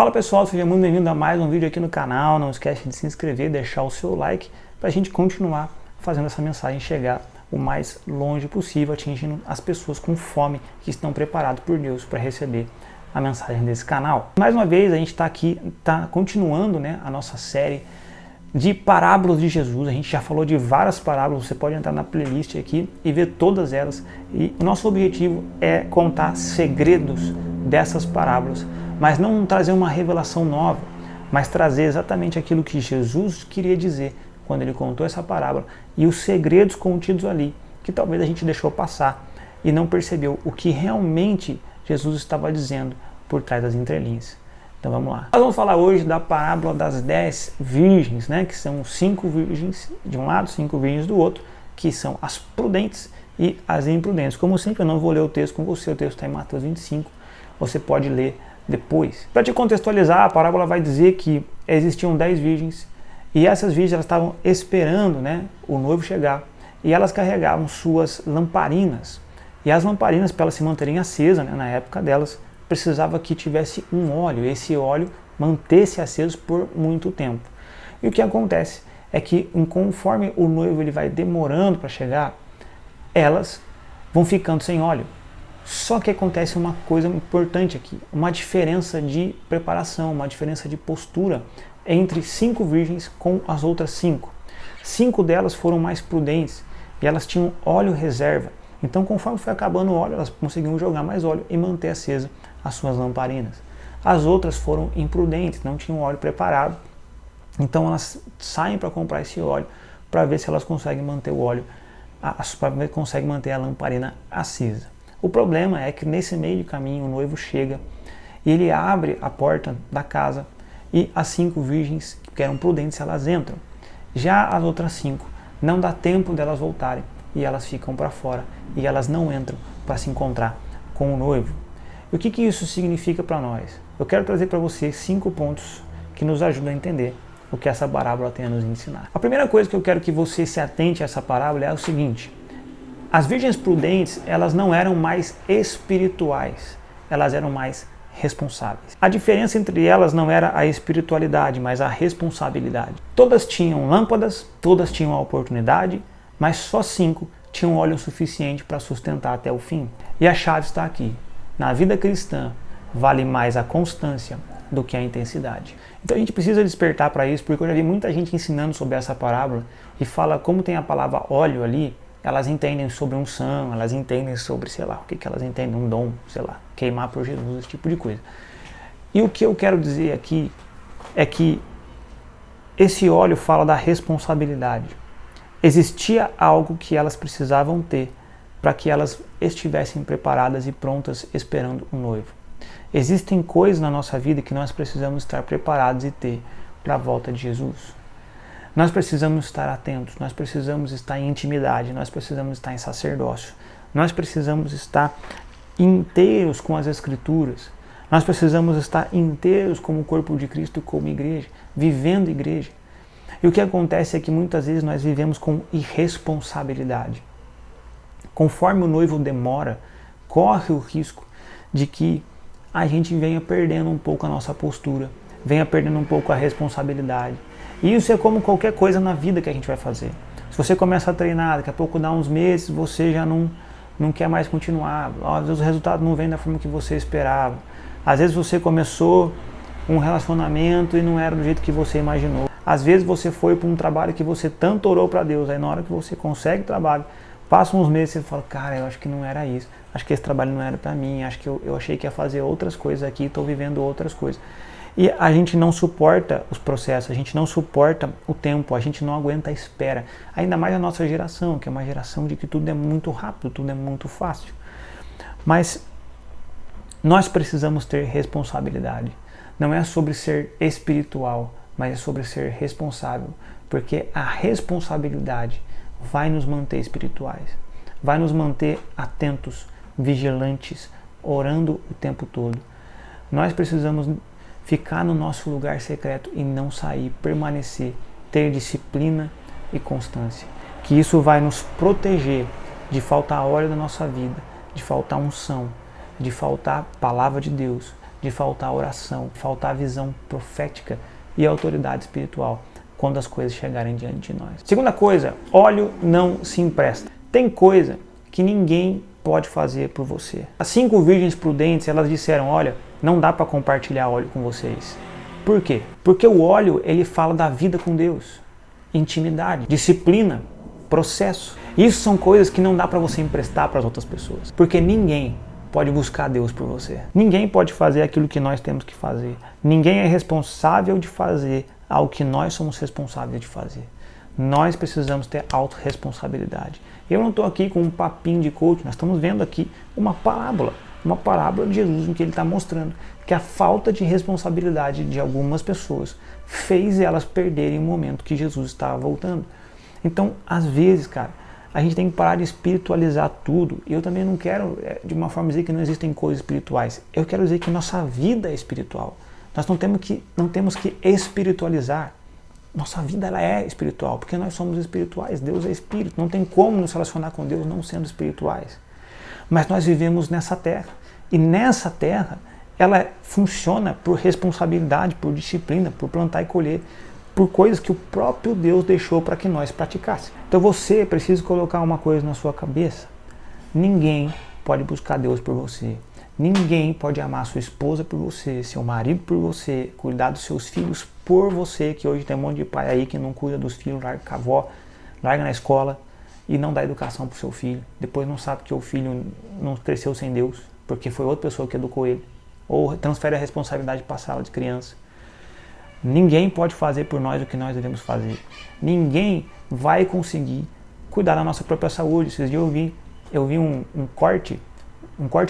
Fala pessoal, seja muito bem-vindo a mais um vídeo aqui no canal. Não esquece de se inscrever, deixar o seu like para a gente continuar fazendo essa mensagem chegar o mais longe possível, atingindo as pessoas com fome que estão preparadas por Deus para receber a mensagem desse canal. Mais uma vez a gente está aqui, continuando, né, a nossa série de parábolas de Jesus. A gente já falou de várias parábolas, você pode entrar na playlist aqui e ver todas elas. E o nosso objetivo é contar segredos dessas parábolas, mas não trazer uma revelação nova, mas trazer exatamente aquilo que Jesus queria dizer quando ele contou essa parábola e os segredos contidos ali, que talvez a gente deixou passar e não percebeu o que realmente Jesus estava dizendo por trás das entrelinhas. Então vamos lá. Nós vamos falar hoje da parábola das 10 virgens, né? Que são 5 virgens de um lado, 5 virgens do outro, que são as prudentes e as imprudentes. Como sempre, eu não vou ler o texto com você, o texto está em Mateus 25, você pode ler depois. Para te contextualizar, a parábola vai dizer que existiam 10 virgens e essas virgens elas estavam esperando, né, o noivo chegar, e elas carregavam suas lamparinas. E as lamparinas, para elas se manterem acesas, né, na época delas, precisava que tivesse um óleo, esse óleo mantesse aceso por muito tempo. E o que acontece é que conforme o noivo ele vai demorando para chegar, elas vão ficando sem óleo. Só que acontece uma coisa importante aqui, uma diferença de preparação, uma diferença de postura entre 5 virgens com as outras 5. 5 delas foram mais prudentes e elas tinham óleo reserva. Então, conforme foi acabando o óleo, elas conseguiam jogar mais óleo e manter acesa as suas lamparinas. As outras foram imprudentes, não tinham óleo preparado. Então, elas saem para comprar esse óleo para ver se elas conseguem manter o óleo, conseguem manter a lamparina acesa. O problema é que nesse meio de caminho o noivo chega e ele abre a porta da casa e as 5 virgens que eram prudentes elas entram. Já as outras 5 não dá tempo delas voltarem e elas ficam para fora e elas não entram para se encontrar com o noivo. E o que isso significa para nós? Eu quero trazer para você 5 pontos que nos ajudam a entender o que essa parábola tem a nos ensinar. A primeira coisa que eu quero que você se atente a essa parábola é o seguinte: as virgens prudentes, elas não eram mais espirituais, elas eram mais responsáveis. A diferença entre elas não era a espiritualidade, mas a responsabilidade. Todas tinham lâmpadas, todas tinham a oportunidade, mas só 5 tinham óleo suficiente para sustentar até o fim. E a chave está aqui. Na vida cristã, vale mais a constância do que a intensidade. Então a gente precisa despertar para isso, porque eu já vi muita gente ensinando sobre essa parábola e fala como tem a palavra óleo ali, elas entendem sobre unção, elas entendem sobre, sei lá, o que elas entendem, um dom, sei lá, queimar por Jesus, esse tipo de coisa. E o que eu quero dizer aqui é que esse óleo fala da responsabilidade. Existia algo que elas precisavam ter para que elas estivessem preparadas e prontas esperando o noivo. Existem coisas na nossa vida que nós precisamos estar preparados e ter para a volta de Jesus. Nós precisamos estar atentos, nós precisamos estar em intimidade, nós precisamos estar em sacerdócio, nós precisamos estar inteiros com as Escrituras, nós precisamos estar inteiros como o corpo de Cristo, como igreja, vivendo igreja. E o que acontece é que muitas vezes nós vivemos com irresponsabilidade. Conforme o noivo demora, corre o risco de que a gente venha perdendo um pouco a nossa postura, venha perdendo um pouco a responsabilidade. E isso é como qualquer coisa na vida que a gente vai fazer. Se você começa a treinar, daqui a pouco dá uns meses, você já não quer mais continuar. Às vezes o resultado não vem da forma que você esperava. Às vezes você começou um relacionamento e não era do jeito que você imaginou. Às vezes você foi para um trabalho que você tanto orou para Deus, aí na hora que você consegue trabalho, passa uns meses e você fala, cara, eu acho que não era isso. Acho que esse trabalho não era para mim, acho que eu achei que ia fazer outras coisas aqui, estou vivendo outras coisas. E a gente não suporta os processos, a gente não suporta o tempo, a gente não aguenta a espera. Ainda mais a nossa geração, que é uma geração de que tudo é muito rápido, tudo é muito fácil. Mas nós precisamos ter responsabilidade. Não é sobre ser espiritual, mas é sobre ser responsável. Porque a responsabilidade vai nos manter espirituais, vai nos manter atentos, vigilantes, orando o tempo todo. Nós precisamos ficar no nosso lugar secreto e não sair, permanecer, ter disciplina e constância. Que isso vai nos proteger de faltar óleo na nossa vida, de faltar unção, de faltar palavra de Deus, de faltar oração, faltar visão profética e autoridade espiritual quando as coisas chegarem diante de nós. Segunda coisa, óleo não se empresta. Tem coisa que ninguém pode fazer por você. As 5 virgens prudentes, elas disseram, olha, não dá para compartilhar óleo com vocês. Por quê? Porque o óleo, ele fala da vida com Deus, intimidade, disciplina, processo. Isso são coisas que não dá para você emprestar para as outras pessoas, porque ninguém pode buscar Deus por você. Ninguém pode fazer aquilo que nós temos que fazer. Ninguém é responsável de fazer algo que nós somos responsáveis de fazer. Nós precisamos ter autorresponsabilidade. Eu não estou aqui com um papinho de coach, nós estamos vendo aqui uma parábola de Jesus em que ele está mostrando que a falta de responsabilidade de algumas pessoas fez elas perderem o momento que Jesus estava voltando. Então, às vezes, cara, a gente tem que parar de espiritualizar tudo. E eu também não quero, de uma forma, dizer que não existem coisas espirituais. Eu quero dizer que nossa vida é espiritual. Nós não temos que espiritualizar. Nossa vida ela é espiritual, porque nós somos espirituais. Deus é espírito. Não tem como nos relacionar com Deus não sendo espirituais. Mas nós vivemos nessa terra. E nessa terra, ela funciona por responsabilidade, por disciplina, por plantar e colher, por coisas que o próprio Deus deixou para que nós praticássemos. Então você precisa colocar uma coisa na sua cabeça. Ninguém pode buscar Deus por você. Ninguém pode amar sua esposa por você, seu marido por você, cuidar dos seus filhos por você, que hoje tem um monte de pai aí que não cuida dos filhos, larga com a avó, larga na escola e não dá educação para o seu filho. Depois não sabe que o filho não cresceu sem Deus, porque foi outra pessoa que educou ele. Ou transfere a responsabilidade para a sala de criança. Ninguém pode fazer por nós o que nós devemos fazer. Ninguém vai conseguir cuidar da nossa própria saúde. Esses dias eu vi um corte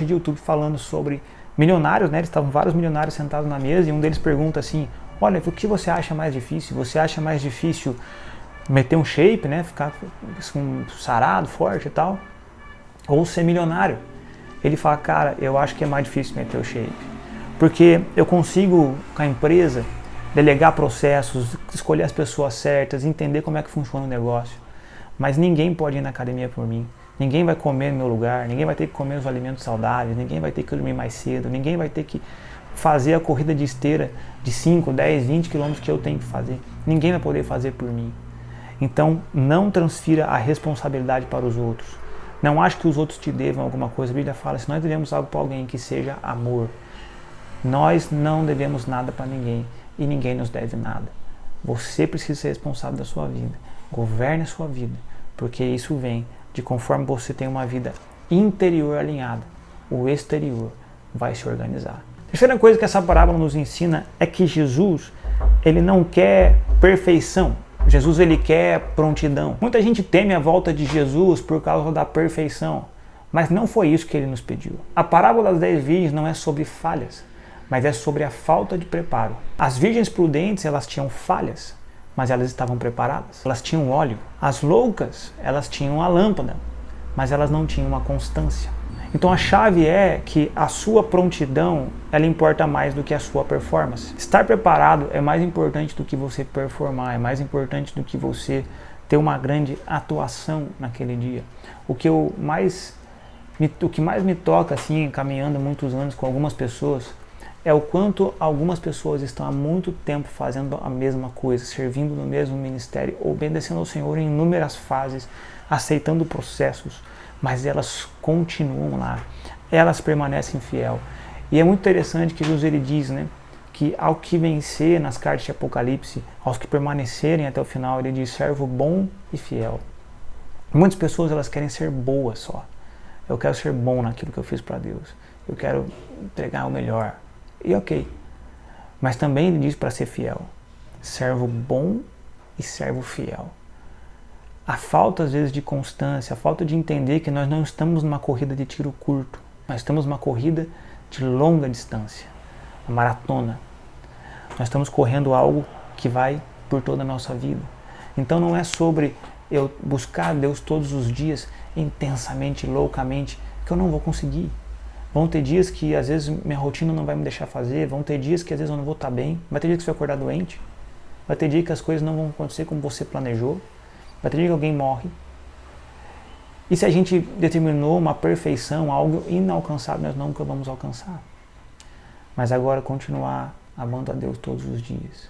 de YouTube falando sobre milionários, né? Eles estavam vários milionários sentados na mesa e um deles pergunta assim, olha, o que você acha mais difícil? Você acha mais difícil meter um shape, né? Ficar sarado, forte e tal? Ou ser milionário? Ele fala, cara, eu acho que é mais difícil meter o shape. Porque eu consigo, com a empresa, delegar processos, escolher as pessoas certas, entender como é que funciona o negócio. Mas ninguém pode ir na academia por mim. Ninguém vai comer no meu lugar, ninguém vai ter que comer os alimentos saudáveis, ninguém vai ter que dormir mais cedo, ninguém vai ter que fazer a corrida de esteira de 5, 10, 20 quilômetros que eu tenho que fazer. Ninguém vai poder fazer por mim. Então, não transfira a responsabilidade para os outros. Não ache que os outros te devam alguma coisa. A Bíblia fala, se nós devemos algo para alguém que seja amor, nós não devemos nada para ninguém e ninguém nos deve nada. Você precisa ser responsável da sua vida. Governe a sua vida, porque isso vem de conforme você tem uma vida interior alinhada, o exterior vai se organizar. A terceira coisa que essa parábola nos ensina é que Jesus, ele não quer perfeição. Jesus, ele quer prontidão. Muita gente teme a volta de Jesus por causa da perfeição, mas não foi isso que ele nos pediu. A parábola das 10 virgens não é sobre falhas, mas é sobre a falta de preparo. As virgens prudentes, elas tinham falhas, mas elas estavam preparadas. Elas tinham óleo. As loucas, elas tinham a lâmpada, mas elas não tinham uma constância. Então a chave é que a sua prontidão, ela importa mais do que a sua performance. Estar preparado é mais importante do que você performar, é mais importante do que você ter uma grande atuação naquele dia. O que mais me toca, assim, caminhando muitos anos com algumas pessoas, é o quanto algumas pessoas estão há muito tempo fazendo a mesma coisa, servindo no mesmo ministério, obedecendo ao Senhor em inúmeras fases, aceitando processos, mas elas continuam lá, elas permanecem fiel. E é muito interessante que Jesus ele diz, né, que ao que vencer nas cartas de Apocalipse, aos que permanecerem até o final, ele diz servo bom e fiel. Muitas pessoas elas querem ser boas só. Eu quero ser bom naquilo que eu fiz para Deus. Eu quero entregar o melhor. E ok. Mas também ele diz para ser fiel. Servo bom e servo fiel. A falta às vezes de constância, a falta de entender que nós não estamos numa corrida de tiro curto. Nós estamos numa corrida de longa distância. Uma maratona. Nós estamos correndo algo que vai por toda a nossa vida. Então não é sobre eu buscar Deus todos os dias intensamente, loucamente, que eu não vou conseguir. Vão ter dias que às vezes minha rotina não vai me deixar fazer, vão ter dias que às vezes eu não vou estar bem, vai ter dia que você vai acordar doente, vai ter dia que as coisas não vão acontecer como você planejou, vai ter dia que alguém morre. E se a gente determinou uma perfeição, algo inalcançável, nós nunca vamos alcançar. mas agora continuar amando a Deus todos os dias,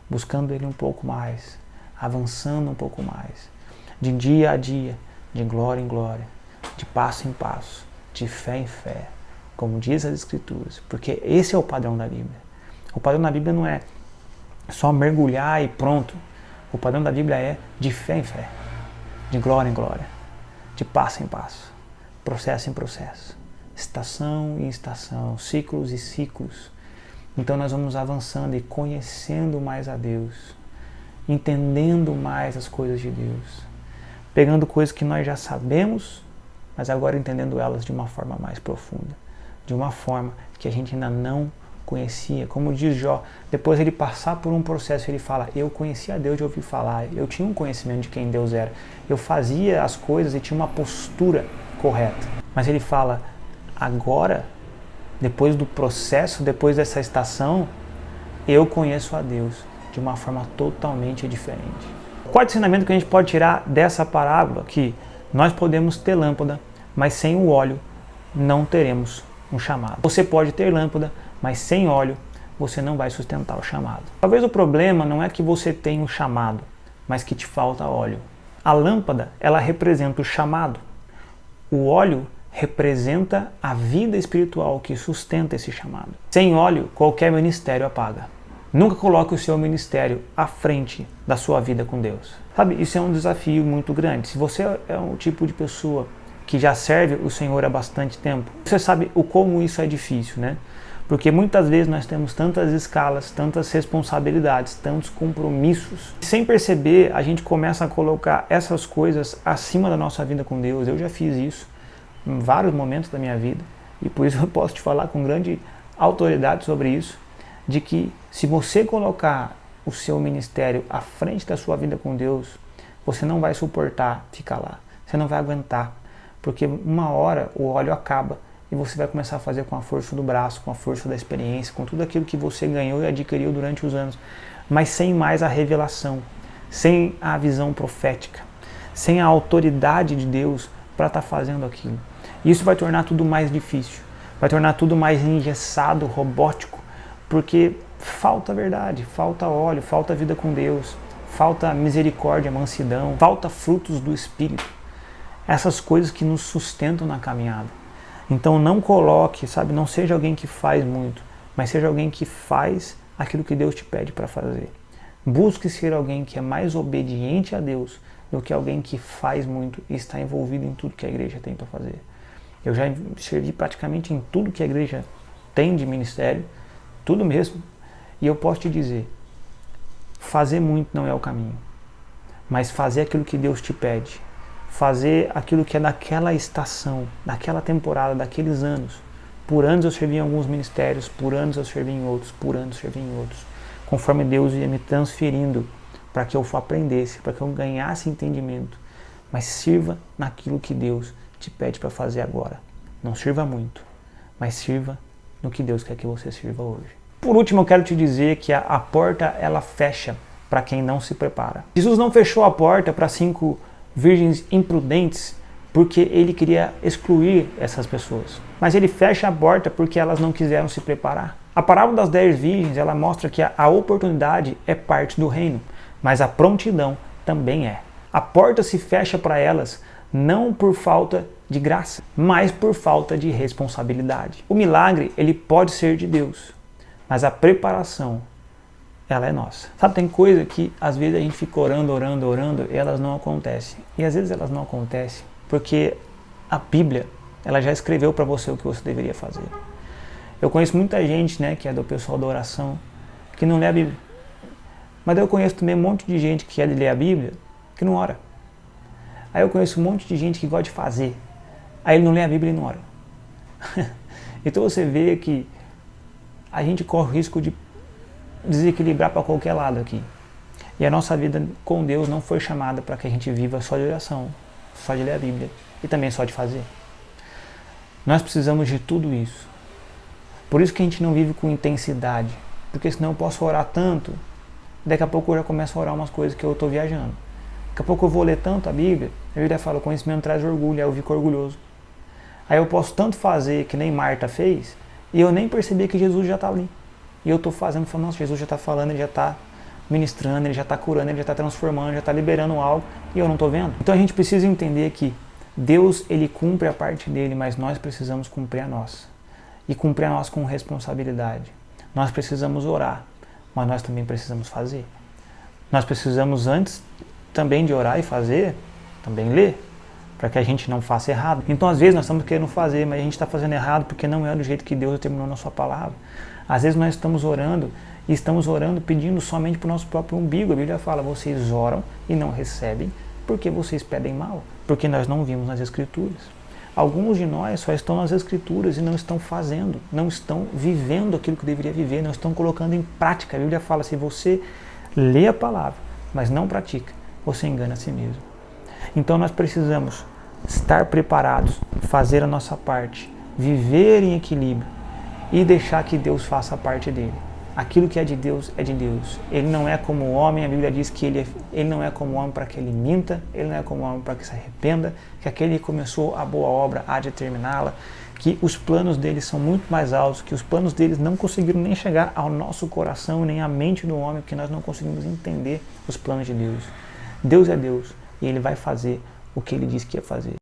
buscando Ele um pouco mais, avançando um pouco mais, de dia a dia, de glória em glória, de passo em passo, de fé em fé, como diz as Escrituras, porque esse é o padrão da Bíblia. O padrão da Bíblia não é só mergulhar e pronto. O padrão da Bíblia é de fé em fé, de glória em glória, de passo em passo, processo em processo, estação em estação, ciclos e ciclos. Então nós vamos avançando e conhecendo mais a Deus, entendendo mais as coisas de Deus, pegando coisas que nós já sabemos, mas agora entendendo elas de uma forma mais profunda, de uma forma que a gente ainda não conhecia. Como diz Jó, depois ele passar por um processo, ele fala, eu conhecia Deus de ouvir falar, eu tinha um conhecimento de quem Deus era, eu fazia as coisas e tinha uma postura correta. Mas ele fala, agora, depois do processo, depois dessa estação, eu conheço a Deus de uma forma totalmente diferente. O quarto ensinamento que a gente pode tirar dessa parábola é que nós podemos ter lâmpada, mas sem o óleo não teremos um chamado. Você pode ter lâmpada, mas sem óleo você não vai sustentar o chamado. Talvez o problema não é que você tem um chamado, mas que te falta óleo. A lâmpada, ela representa o chamado. O óleo representa a vida espiritual que sustenta esse chamado. Sem óleo, qualquer ministério apaga. Nunca coloque o seu ministério à frente da sua vida com Deus. Sabe, isso é um desafio muito grande. Se você é um tipo de pessoa que já serve o Senhor há bastante tempo, você sabe o como isso é difícil, né? Porque muitas vezes nós temos tantas escalas, tantas responsabilidades, tantos compromissos. Sem perceber, a gente começa a colocar essas coisas acima da nossa vida com Deus. Eu já fiz isso em vários momentos da minha vida e por isso eu posso te falar com grande autoridade sobre isso, de que se você colocar o seu ministério à frente da sua vida com Deus, você não vai suportar ficar lá, você não vai aguentar, porque uma hora o óleo acaba e você vai começar a fazer com a força do braço, com a força da experiência, com tudo aquilo que você ganhou e adquiriu durante os anos, mas sem mais a revelação, sem a visão profética, sem a autoridade de Deus para estar fazendo aquilo. Isso vai tornar tudo mais difícil, vai tornar tudo mais engessado, robótico, porque falta verdade, falta óleo, falta vida com Deus, falta misericórdia, mansidão, falta frutos do Espírito. Essas coisas que nos sustentam na caminhada. Então não coloque, sabe, não seja alguém que faz muito, mas seja alguém que faz aquilo que Deus te pede para fazer. Busque ser alguém que é mais obediente a Deus do que alguém que faz muito e está envolvido em tudo que a igreja tem para fazer. Eu já servi praticamente em tudo que a igreja tem de ministério, tudo mesmo, e eu posso te dizer, fazer muito não é o caminho, mas fazer aquilo que Deus te pede, fazer aquilo que é daquela estação, daquela temporada, daqueles anos. Por anos eu servi em alguns ministérios, por anos eu servi em outros, por anos eu servi em outros, conforme Deus ia me transferindo para que eu aprendesse, para que eu ganhasse entendimento, mas sirva naquilo que Deus te pede para fazer agora. Não sirva muito, mas sirva no que Deus quer que você sirva hoje. Por último, eu quero te dizer que a porta, ela fecha para quem não se prepara. Jesus não fechou a porta para 5 virgens imprudentes porque ele queria excluir essas pessoas. Mas ele fecha a porta porque elas não quiseram se preparar. A parábola das 10 virgens, ela mostra que a oportunidade é parte do reino, mas a prontidão também é. A porta se fecha para elas não por falta de graça, mas por falta de responsabilidade. O milagre, ele pode ser de Deus, mas a preparação, ela é nossa. Sabe, tem coisa que às vezes a gente fica orando e elas não acontecem. E às vezes elas não acontecem porque a Bíblia, ela já escreveu para você o que você deveria fazer. Eu conheço muita gente, né, que é do pessoal da oração, que não lê a Bíblia. Mas eu conheço também um monte de gente que é de ler a Bíblia, que não ora. Aí eu conheço um monte de gente que gosta de fazer. Aí ele não lê a Bíblia e não ora. Então você vê que a gente corre o risco de desequilibrar para qualquer lado aqui. E a nossa vida com Deus não foi chamada para que a gente viva só de oração, só de ler a Bíblia e também só de fazer. Nós precisamos de tudo isso. Por isso que a gente não vive com intensidade, porque senão eu posso orar tanto, daqui a pouco eu já começo a orar umas coisas que eu estou viajando. Daqui a pouco eu vou ler tanto a Bíblia, a Bíblia fala, conhecimento traz orgulho, aí eu fico orgulhoso. Aí eu posso tanto fazer que nem Marta fez, E eu nem percebi que Jesus já está ali. E eu estou fazendo, falando, nossa, Jesus já está falando, ele já está ministrando, ele já está curando, ele já está transformando, já está liberando algo, e eu não estou vendo. Então a gente precisa entender que Deus, ele cumpre a parte dele, mas nós precisamos cumprir a nossa. E cumprir a nossa com responsabilidade. Nós precisamos orar, mas nós também precisamos fazer. Nós precisamos, antes também de orar e fazer, também ler, para que a gente não faça errado. Então, às vezes, nós estamos querendo fazer, mas a gente está fazendo errado porque não é do jeito que Deus determinou na sua palavra. Às vezes, nós estamos orando e estamos orando pedindo somente para o nosso próprio umbigo. A Bíblia fala, vocês oram e não recebem porque vocês pedem mal, porque nós não vimos nas Escrituras. Alguns de nós só estão nas Escrituras e não estão fazendo, não estão vivendo aquilo que deveria viver, não estão colocando em prática. A Bíblia fala, se você lê a palavra, mas não pratica, você engana a si mesmo. Então nós precisamos estar preparados, fazer a nossa parte, viver em equilíbrio e deixar que Deus faça a parte dele. Aquilo que é de Deus é de Deus. Ele não é como o homem, a Bíblia diz que ele não é como o homem para que ele minta, ele não é como o homem para que se arrependa, que aquele que começou a boa obra há de terminá-la, que os planos dele são muito mais altos, que os planos deles não conseguiram nem chegar ao nosso coração, nem à mente do homem, porque nós não conseguimos entender os planos de Deus. Deus é Deus e ele vai fazer o que ele disse que ia fazer.